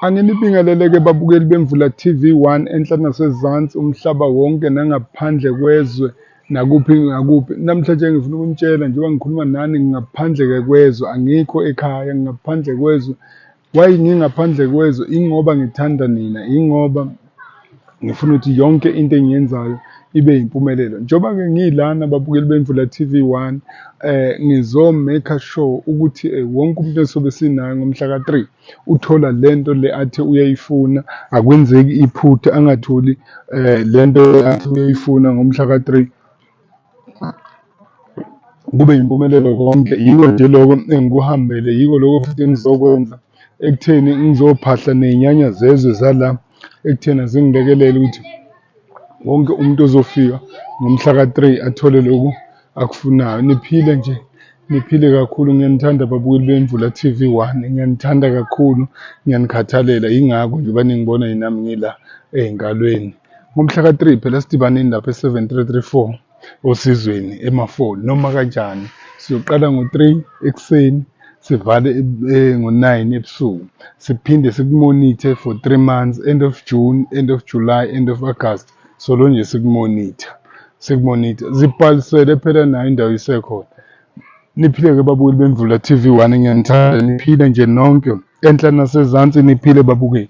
Anginibingelele-ke babukeli bemvula TV1 enhla nasezansi umhlaba wonke nangaphandle kwezwe nakuphi ngakuphi. Namhlanje ngifuna ukunitshela njengoba ngikhuluma nani ngingaphandle kwezwe, angikho ekhaya ngingaphandle kwezwe. Why ngingaphandle kwezwe? Ingoba ngithanda nina, ingoba ngifuna ukuthi yonke into engiyenzayo ibe yimpumelelo. Njengoba-ke ngilana babukeli bemvula TV1 ngizomeka sure ukuthi wonke umuntu esobe sinayo ngomhla ka-3 uthola lento le athi uyayifuna, akwenzeki iphutha, angatholi lento athi uyayifuna ngomhla ka-3 kube yimpumelelo konke. Yiko nje loko engikuhambele, yiko loko futhi engizokwenza ekutheni ngizophahla ney'nyanya zezwe zala, ekutheni zingilekelele ukuthi wonke umuntu ozofika ngomhla ka-3 athole lokhu akufunayo. Niphile nje, niphile kakhulu. Ngiyanithanda babukeli bemvula TV1, ngiyanithanda kakhulu, ngiyanikhathalela. Yingakho nje baningibona yinami ngila ey'nkalweni. Ngomhla ka-3 phela sidibaneni lapha e-7334 osizweni emafoli noma kanjani. Siyoqala ngo-3 ekuseni sivale ngo-9 ebusuku. Siphinde sikumonithe for 3 months, end of June, end of July, end of August. Solo nje sikumonitha. Zibhalisele phela nayo indawo isekhona. Niphile-ke babukeli bemvula TV1, ngiyanithanda. Niphile nje nonke enhla nasezansi, niphile babukeli.